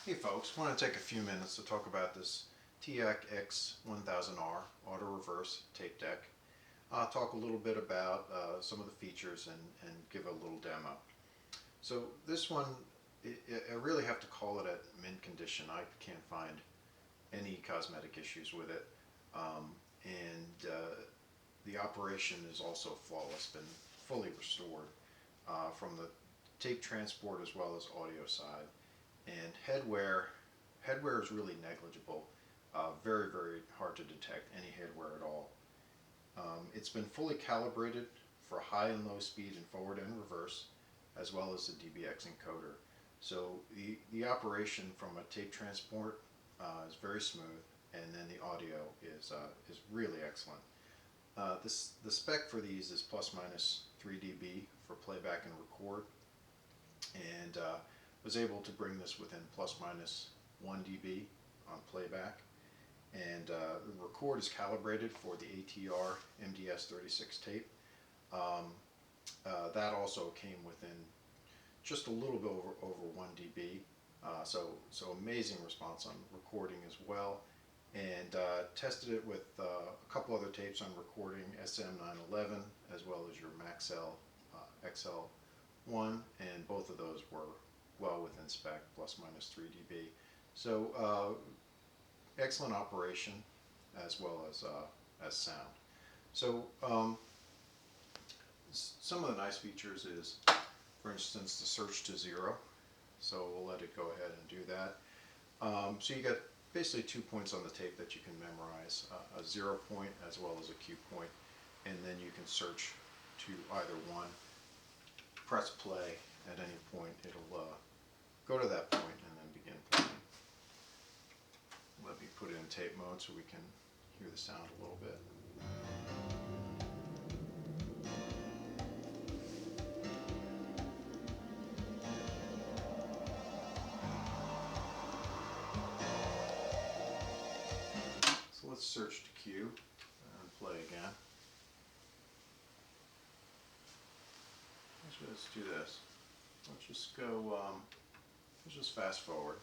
Hey folks, want to take a few minutes to talk about this TEAC X-1000R auto reverse tape deck. I'll talk a little bit about some of the features and give a little demo. So this one, I really have to call it at mint condition. I can't find any cosmetic issues with it. The operation is also flawless, been fully restored from the tape transport as well as audio side. And headwear is really negligible. Very, very hard to detect any headwear at all. It's been fully calibrated for high and low speed in forward and reverse, as well as the DBX encoder. So the operation from a tape transport is very smooth, and then the audio is really excellent. The spec for these is plus minus 3 dB for playback and record, and was able to bring this within plus minus 1 dB on playback. And the record is calibrated for the ATR MDS36 tape. That also came within just a little bit over 1 dB. So amazing response on recording as well. And tested it with a couple other tapes on recording, SM911 as well as your Maxell XL1, and both of those were well within spec, plus minus 3 dB. So excellent operation as well as sound. So some of the nice features is, for instance, the search to zero. So we'll let it go ahead and do that. So you got basically 2 points on the tape that you can memorize, a 0 point as well as a Q point, and then you can search to either one. Press play at any point, it'll go to that point and then begin playing. Let me put it in tape mode so we can hear the sound a little bit. So let's search to Q and play again. Let's do this. Let's just go, let's just fast forward.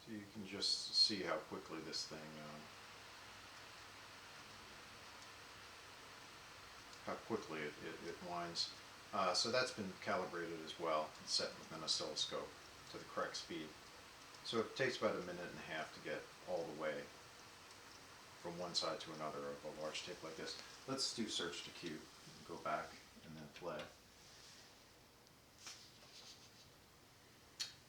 So you can just see how quickly this thing, how quickly it winds. So that's been calibrated as well and set with an oscilloscope to the correct speed. So it takes about a minute and a half to get all the way from one side to another of a large tape like this. Let's do search to Q. Go back and then play.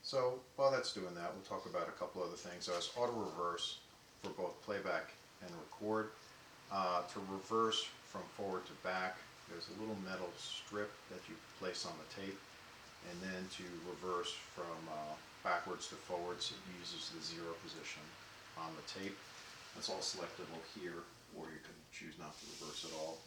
So while that's doing that, we'll talk about a couple other things. So it's auto reverse for both playback and record. To reverse from forward to back, there's a little metal strip that you place on the tape, and then to reverse from backwards to forwards, it uses the 0 position on the tape. That's all selectable here, or you can choose not to reverse at all.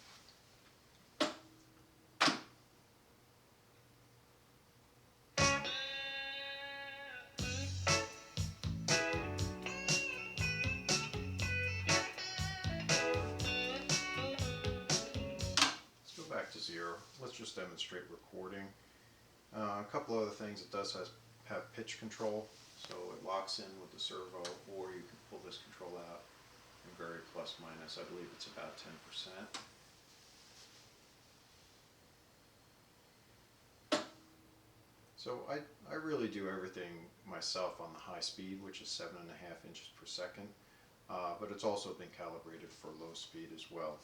Let's go back to 0. Let's just demonstrate recording. A couple other things, it does have pitch control, so it locks in with the servo, or you can pull this control out and vary plus minus. I believe it's about 10%. So I really do everything myself on the high speed, which is 7.5 inches per second, but it's also been calibrated for low speed as well.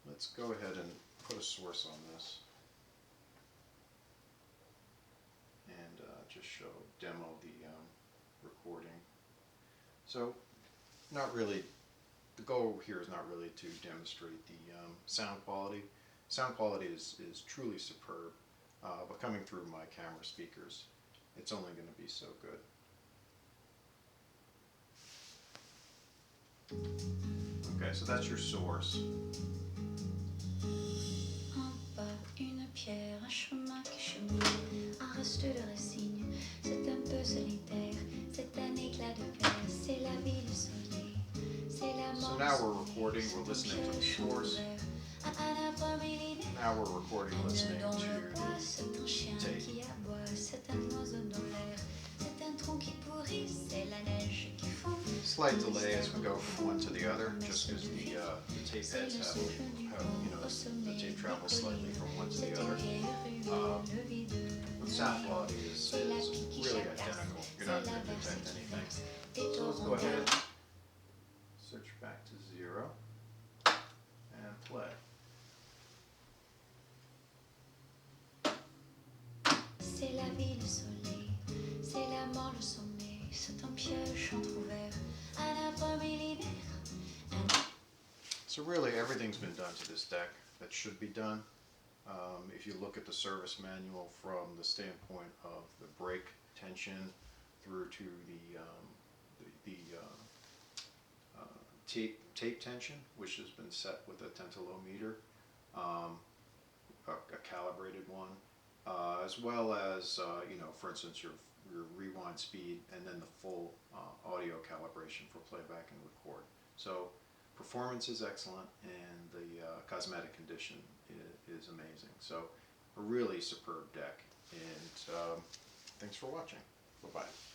Let's go ahead and put a source on this and just demo the recording. So not really, the goal here is not really to demonstrate the sound quality. Sound quality is truly superb, but coming through my camera speakers, it's only going to be so good. Okay, so that's your source. Une pierre, un chemin qui chemine, un reste de racines, c'est un peu solitaire, c'est un éclat de verre, c'est la vie du soleil, c'est la mort. So now we're recording, we're listening to the source. Now we're recording, listening to the tape. slight delay as we go from one to the other, just because the tape heads have, you know, the tape travels slightly from one to the other. The sound quality is really identical. You're not going to detect anything. So let's go ahead, switch back to 0, and play. C'est la vie, le soleil, c'est la mort, le sommeil, c'est un piège entrouvert, un arbre millénaire. So really everything's been done to this deck that should be done. If you look at the service manual from the standpoint of the brake tension through to the tape tension, which has been set with a tentillo meter, a calibrated one, as well as you know, for instance, your rewind speed, and then the full audio calibration for playback and record. So performance is excellent, and the cosmetic condition is amazing. So a really superb deck, and thanks for watching. Bye-bye.